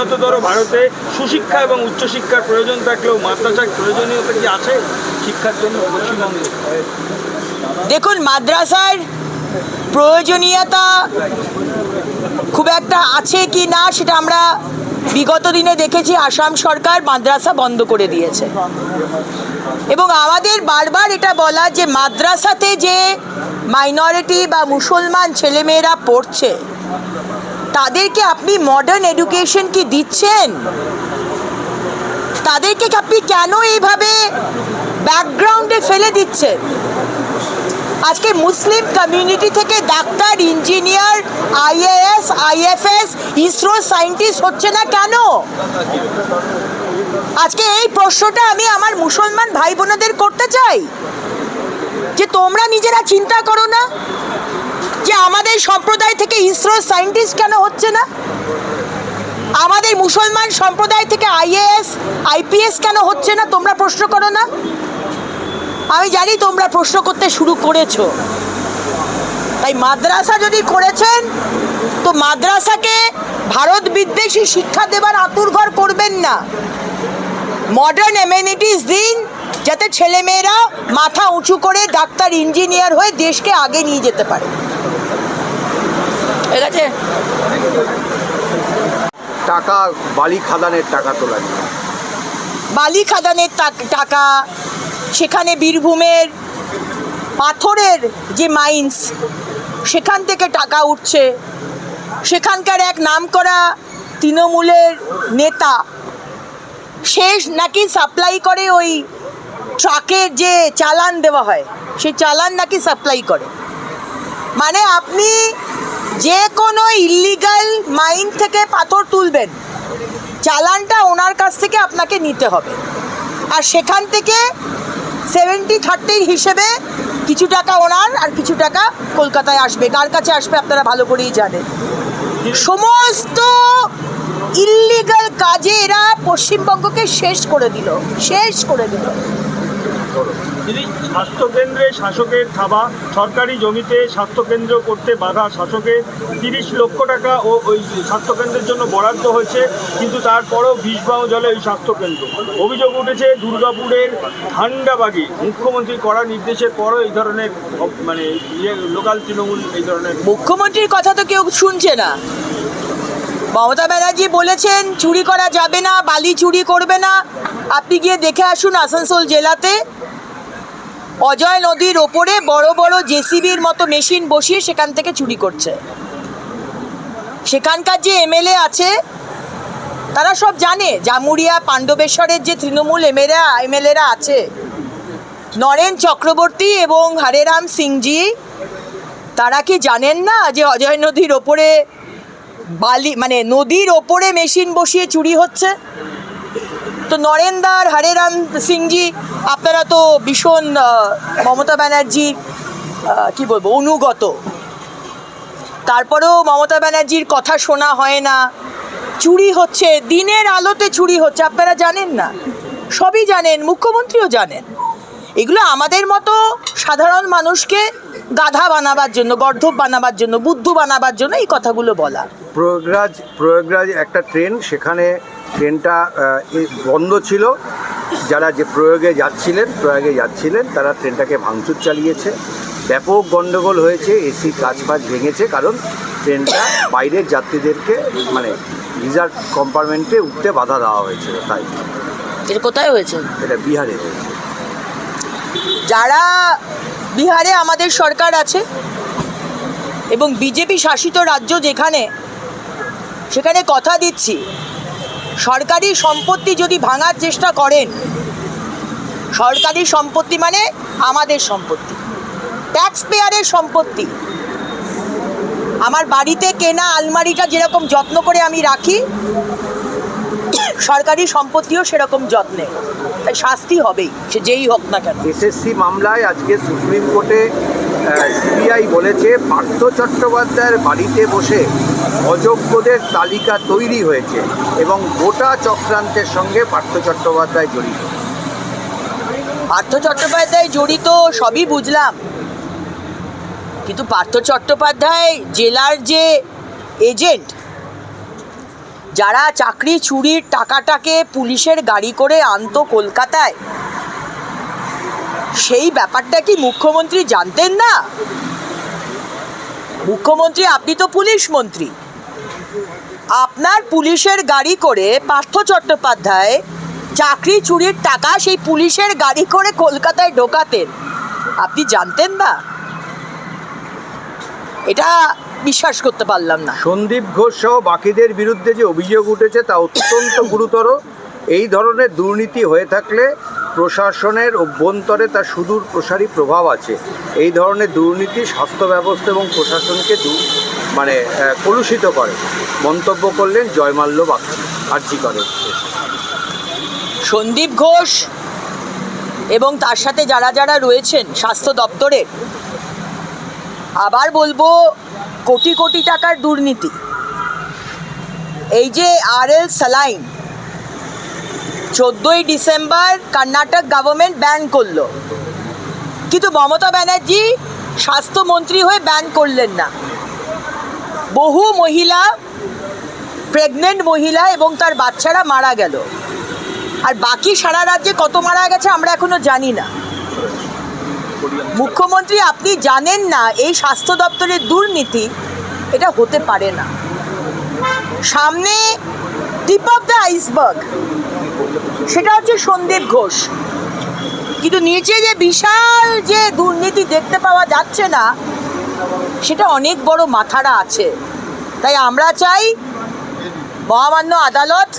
উন্নততর ভারতে সুশিক্ষা এবং উচ্চশিক্ষার প্রয়োজন থাকলেও মাদ্রাসার প্রয়োজনীয়তা কি আছে শিক্ষার জন্য পশ্চিমবঙ্গে? দেখুন, মাদ্রাসার প্রয়োজনীয়তা খুব একটা আছে কি না সেটা আমরা বিগত দিনে দেখেছি। আসাম সরকার মাদ্রাসা বন্ধ করে দিয়েছে এবং আমাদের বারবার এটা বলা যে মাদ্রাসাতে যে মাইনরিটি বা মুসলমান ছেলেমেয়েরা পড়ছে তাদেরকে আপনি মডার্ন এডুকেশন কি দিচ্ছেন? তাদেরকে আপনি কেন এইভাবে ব্যাকগ্রাউন্ডে ফেলে দিচ্ছেন? আজকে মুসলিম কমিউনিটি থেকে doctor, engineer, IAS, IFS, ISRO scientist হচ্ছে না কেন? আজকে এই প্রশ্নটা আমি আমার মুসলমান ভাই বোনেদের করতে চাই যে তোমরা নিজেরা চিন্তা করো না যে আমাদের সম্প্রদায় থেকে ইসরো সায়েন্টিস্ট কেন হচ্ছে না? আমাদের মুসলমান সম্প্রদায় থেকে আইএএস, আইপিএস কেন হচ্ছে না? তোমরা প্রশ্ন করো না? আমি জানি তোমরা প্রশ্ন করতে শুরু করেছো। তাই মাদ্রাসা যদি করেছেন তো মাদ্রাসাকে ভারত বিদ্বেষী শিক্ষা দেবার আতুরঘর করবেন না। মডার্ন এমেনিটিস দিন যাতে ছেলেমেয়েরা মাথা উঁচু করে ডাক্তার, ইঞ্জিনিয়ার হয়ে দেশকে আগে নিয়ে যেতে পারে। ঠিক আছে? টাকা বালি খাদানের টাকা তোলা, বালি খাদানের টাকা, সেখানে বীরভূমের পাথরের যে মাইন্স সেখান থেকে টাকা উঠছে। সেখানকার এক নামকরা তৃণমূলের নেতা সে নাকি সাপ্লাই করে, ওই ট্রাকের যে চালান দেওয়া হয় সেই চালান নাকি সাপ্লাই করে। মানে আপনি যে কোনো ইল্লিগাল মাইন থেকে পাথর তুলবেন, চালানটা ওনার কাছ থেকে আপনাকে নিতে হবে, আর সেখান থেকে 70-30 হিসেবে কিছু টাকা ওনার আর কিছু টাকা কলকাতায় আসবে। কার কাছে আসবে আপনারা ভালো করেই জানেন। সমস্ত ইল্লিগাল কাজে এরা পশ্চিমবঙ্গকে শেষ করে দিল। দিদি, স্বাস্থ্যকেন্দ্রে শাসকের থাবা, সরকারি জমিতে স্বাস্থ্যকেন্দ্র করতে বাধা। শাসকের 30 লক্ষ টাকা ওই স্বাস্থ্যকেন্দ্রের জন্য বরাদ্দ হয়েছে, কিন্তু তারপরও বিষবাহ জলে ওই স্বাস্থ্যকেন্দ্র। অভিযোগ উঠেছে দুর্গাপুরের ঠান্ডাবাগে মুখ্যমন্ত্রী কড়া নির্দেশের পরও এই ধরনের মানে লোকাল তৃণমূল এই ধরনের। মুখ্যমন্ত্রীর কথা তো কেউ শুনছে না। মমতা ব্যানার্জি বলেছেন চুরি করা যাবে না, বালি চুরি করবে না। আপনি গিয়ে দেখে আসুন আসানসোল জেলাতে অজয় নদীর ওপরে বড় বড় জেসিবির মতো মেশিন বসিয়ে সেখান থেকে চুরি করছে। সেখানকার যে এমএলএ আছে তারা সব জানে। জামুরিয়া, পাণ্ডবেশ্বরের যে তৃণমূল এমএলএরা আছে, নরেন চক্রবর্তী এবং হরেরাম সিংজি, তারা কি জানেন না যে অজয় নদীর ওপরে বালি মানে নদীর ওপরে মেশিন বসিয়ে চুরি হচ্ছে? তো নরেন্দার, হরেরাম সিংজি, আপনারা তো ভীষণ মমতা ব্যানার্জির কি বলবো অনুগত। তারপরেও মমতা ব্যানার্জির কথা শোনা হয় না। চুরি হচ্ছে, দিনের আলোতে চুরি হচ্ছে, আপনারা জানেন না? সবই জানেন, মুখ্যমন্ত্রীও জানেন। এগুলো আমাদের মতো সাধারণ মানুষকে গাধা বানাবার জন্য, গর্ধব বানাবার জন্য, বুদ্ধু বানাবার জন্য এই কথাগুলো বলা। প্রয়াগরাজ একটা ট্রেন, সেখানে ট্রেনটা বন্ধ ছিল। যারা যে প্রয়াগে যাচ্ছিলেন তারা ট্রেনটাকে ভাঙচুর চালিয়েছে। ব্যাপক গণ্ডগোল হয়েছে, এসি কাঁচ ভেঙেছে, কারণ ট্রেনটা বাইরের যাত্রীদেরকে মানে রিজার্ভ কম্পার্টমেন্টে উঠতে বাধা দেওয়া হয়েছিল। তাই এটা কোথায় হয়েছে? এটা বিহারে হয়েছে। যারা বিহারে আমাদের সরকার আছে এবং বিজেপি শাসিত রাজ্য সেখানে কথা দিচ্ছি, সরকারি সম্পত্তি যদি ভাঙার চেষ্টা করেন, সরকারি সম্পত্তি মানে আমাদের সম্পত্তি, ট্যাক্স পেয়ারের সম্পত্তি। আমার বাড়িতে কেনা আলমারিটা যেরকম যত্ন করে আমি রাখি, সরকারি সম্পত্তিও সেরকম যত্নে, তাই শাস্তি হবেই, সে যেই হোক না কেন। এসএসসি মামলায় আজকে সুপ্রিম কোর্টে সিবিআই বলেছে পার্থ চট্টোপাধ্যায়ের বাড়িতে বসে অযোগ্যদের তালিকা তৈরি হয়েছে এবং গোটা চক্রান্তের সঙ্গে পার্থ চট্টোপাধ্যায় জড়িত। পার্থ চট্টোপাধ্যায় জড়িত সবই বুঝলাম, কিন্তু পার্থ চট্টোপাধ্যায় জেলার যে এজেন্ট, যারা চাকরি চুরির টাকাটাকে পুলিশের গাড়ি করে আনতো কলকাতায়, সেই ব্যাপারটা কি মুখ্যমন্ত্রী জানতেন না? মুখ্যমন্ত্রী, আপনি তো পুলিশ মন্ত্রী, আপনার পুলিশের গাড়ি করে পার্থ চট্টোপাধ্যায় চাকরি চুরির টাকা সেই পুলিশের গাড়ি করে কলকাতায় ঢোকাতেন, আপনি জানতেন না? এটা বিশ্বাস করতে পারলাম না। সন্দীপ ঘোষ সহ বাকিদের বিরুদ্ধে যে অভিযোগ উঠেছে তা অত্যন্ত গুরুতর। এই ধরনের দুর্নীতি হয়ে থাকলে প্রশাসনের অভ্যন্তরে তার সুদূর প্রসারী প্রভাব আছে। এই ধরনের দুর্নীতি স্বাস্থ্য ব্যবস্থা এবং প্রশাসনকে কলুষিত করে মন্তব্য করলেন জয়মাল্য বাগচি আরজি করে। সন্দীপ ঘোষ এবং তার সাথে যারা যারা রয়েছেন স্বাস্থ্য দপ্তরে, আবার বলবো, কোটি কোটি টাকার দুর্নীতি। এই যে RL স্যালাইন 14ই ডিসেম্বর কর্ণাটক গভর্নমেন্ট ব্যান করলো, কিন্তু মমতা ব্যানার্জি স্বাস্থ্যমন্ত্রী হয়ে ব্যান করলেন না। বহু মহিলা, প্রেগনেন্ট মহিলা এবং তার বাচ্চারা মারা গেল, আর বাকি সারা রাজ্যে কত মারা গেছে আমরা এখনো জানি না। মুখ্যমন্ত্রী, আপনি জানেন না এই স্বাস্থ্য দপ্তরের দুর্নীতি? এটা হতে পারে না। সামনে টিপ অফ দ্য আইসবার্গ, সেটা হচ্ছে সন্দীপ ঘোষ, কিন্তু নিচে যে বিশাল যে দুর্নীতি দেখতে পাওয়া যাচ্ছে না, সেটা অনেক বড় মাথারা আছে। তাই আমরা চাই মহামান্য আদালত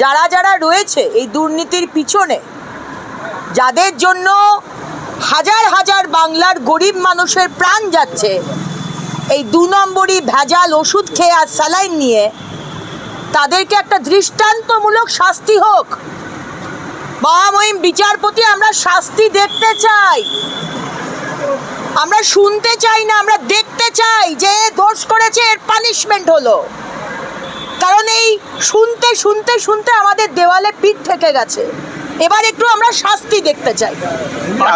যারা যারা রয়েছে এই দুর্নীতির পিছনে, যাদের জন্য হাজার হাজার বাংলার গরিব মানুষের প্রাণ যাচ্ছে, এই 2 নম্বরই ভেজাল ওষুধ খেয়ে আর স্যালাইন নিয়ে, তাদেরকে একটা দৃষ্টান্তমূলক শাস্তি হোক। মহামহিম বিচারপতি, আমরা শাস্তি দেখতে চাই, আমরা শুনতে চাই না, আমরা দেখতে চাই যে দোষ করেছে এর পানিশমেন্ট হলো। কারণ এই শুনতে শুনতে শুনতে আমাদের দেওয়ালে পিঠ থেকে গেছে। এবার একটু আমরা শাস্তি দেখতে চাই।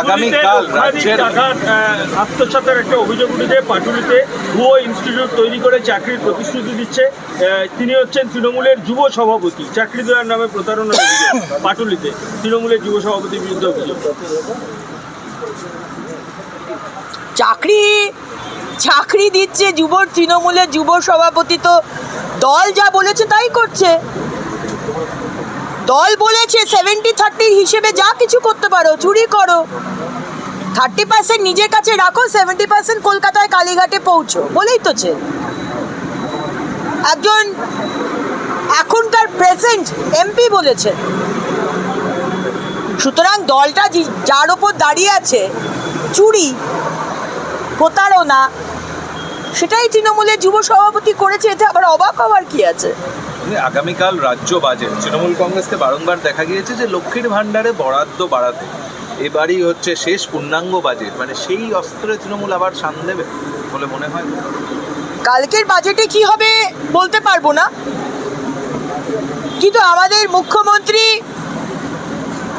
আগামীকাল রাজ্যের টাকার আত্মসাতের একটা অভিযোগ উঠেছে। পাটুলিতে ভুয়ো ইনস্টিটিউট তৈরি করে চাকরির প্রতিশ্রুতি দিচ্ছে। তিনি হচ্ছেন তৃণমূলের যুব সভাপতি। চাকরি দেওয়ার নামে প্রতারণার অভিযোগ পাটুলিতে তৃণমূলের যুব সভাপতির বিরুদ্ধে অভিযোগ। চাকরি দিচ্ছে তৃণমূলের যুব সভাপতি, তো দল যা বলেছে তাই করছে। দল বলেছে 70-30 হিসেবে যা কিছু করতে পারো, চুরি করো, 30% নিজের কাছে রাখো, 70% কলকাতায় কালীঘাটে পৌঁছো, বলেই তো ছে। একজন এখনকার প্রেজেন্ট MP বলেছেন। সুতরাং দলটা যার ওপর দাঁড়িয়ে আছে, চুরি, প্রতারণা, সেটাই তৃণমূলের যুব সভাপতি করেছে। এতে আবার অবাক হওয়ার কি আছে? আগামীকাল রাজ্য বাজেট, তৃণমূল কংগ্রেসকে বারংবার দেখা গিয়েছে যে লক্ষ্মীর ভাণ্ডারে বরাদ্দ বাড়াতে, এবারই হচ্ছে শেষ পূর্ণাঙ্গ বাজেট, সেই অস্ত্রে তৃণমূল আবার শান দেবে বলে মনে হয়। কালকের বাজেটে কি হবে বলতে পারবো না, কিন্তু আমাদের মুখ্যমন্ত্রী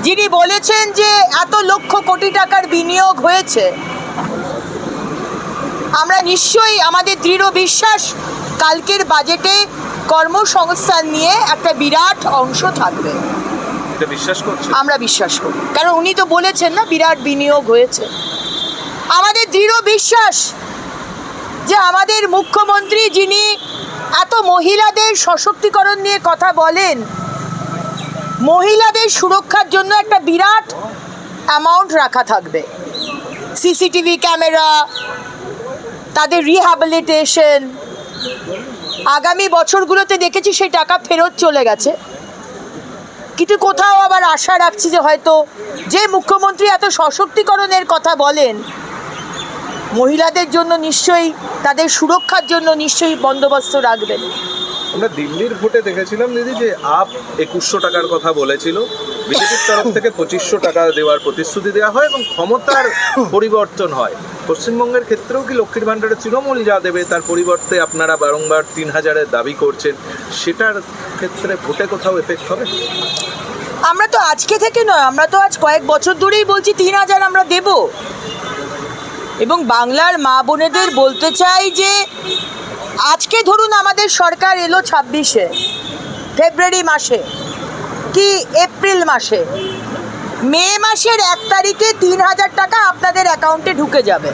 যিনি বলেছেন যে এত লক্ষ কোটি টাকার বিনিয়োগ হয়েছে, আমরা নিশ্চয়ই, আমাদের দৃঢ় বিশ্বাস, কালকের বাজেটে কর্মসংস্থান নিয়ে একটা বিরাট অংশ থাকবে। বিশ্বাস করছি, আমরা বিশ্বাস করি, কারণ উনি তো বলেছেন না বিরাট বিনিয়োগ হয়েছে। আমাদের দৃঢ় বিশ্বাস যে আমাদের মুখ্যমন্ত্রী, যিনি এত মহিলাদের সশক্তিকরণ নিয়ে কথা বলেন, মহিলাদের সুরক্ষার জন্য একটা বিরাট অ্যামাউন্ট রাখা থাকবে। CCTV ক্যামেরা, তাদের রিহ্যাবিলিটেশন, আগামী বছরগুলোতে দেখেছি সেই টাকা ফেরত চলে গেছে। কিন্তু কোথাও আবার আশা রাখছি যে হয়তো যে মুখ্যমন্ত্রী এত সশক্তিকরণের কথা বলেন, মহিলাদের জন্য নিশ্চয়ই, তাদের সুরক্ষার জন্য নিশ্চয়ই বন্দোবস্ত রাখবেন। আমরা দিল্লির ভোটে দেখেছিলাম দিদি যে আপ 2100 টাকার কথা বলেছিল, বিজেপির তরফ থেকে 2500 টাকা দেওয়ার প্রতিশ্রুতি দেওয়া হয় এবং ক্ষমতার পরিবর্তন হয়। পশ্চিমবঙ্গের ক্ষেত্রেও কি লক্ষ্মীর ভাণ্ডারে তৃণমূল যা দেবে তার পরিবর্তে আপনারা বারংবার 3000-এর দাবি করছেন, সেটার ক্ষেত্রে ভোটে কোথাও এফেক্ট হবে? আমরা তো আজকে থেকে নয়, আমরা তো আজ কয়েক বছর ধরেই বলছি 3000 আমরা দেব। এবং বাংলার মা বোনেদের বলতে চাই যে আজকে ধরুন আমাদের সরকার এলো 26-এ, ফেব্রুয়ারি মাসে কি এপ্রিল মাসে, মে মাসের 1 তারিখে 3,000 টাকা আপনাদের অ্যাকাউন্টে ঢুকে যাবে।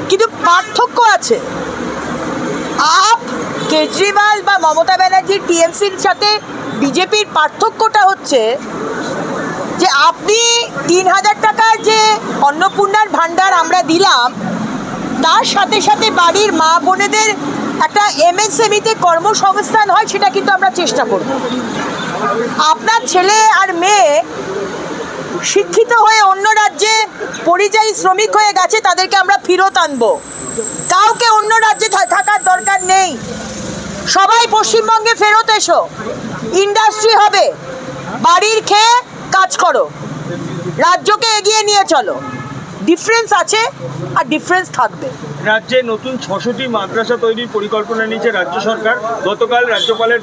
কিন্তু পার্থক্য আছে, আপ কেজরিওয়াল বা মমতা ব্যানার্জির টিএমসির সাথে বিজেপির পার্থক্যটা হচ্ছে যে আপনি 3,000 টাকার যে অন্নপূর্ণার ভাণ্ডার আমরা দিলাম, তার সাথে সাথে বাড়ির মা বোনেদের একটা এমএসএমইতে কর্মসংস্থান হয়, সেটা কিন্তু আমরা চেষ্টা করব। আপনার ছেলে আর মেয়ে শিক্ষিত হয়ে অন্য রাজ্যে পরিযায়ী শ্রমিক হয়ে গেছে, তাদেরকে আমরা ফেরত আনবো। কাউকে অন্য রাজ্যে থাকার দরকার নেই, সবাই পশ্চিমবঙ্গে ফেরত এসো, ইন্ডাস্ট্রি হবে, বাড়ির খেয়ে কাজ করো, রাজ্যকে এগিয়ে নিয়ে চলো। ডিফারেন্স আছে আর ডিফারেন্স থাকবে। রাজ্যে নতুন 600টি মাদ্রাসা তৈরির পরিকল্পনা নিয়েছে রাজ্য সরকার। গতকাল রাজ্যপালের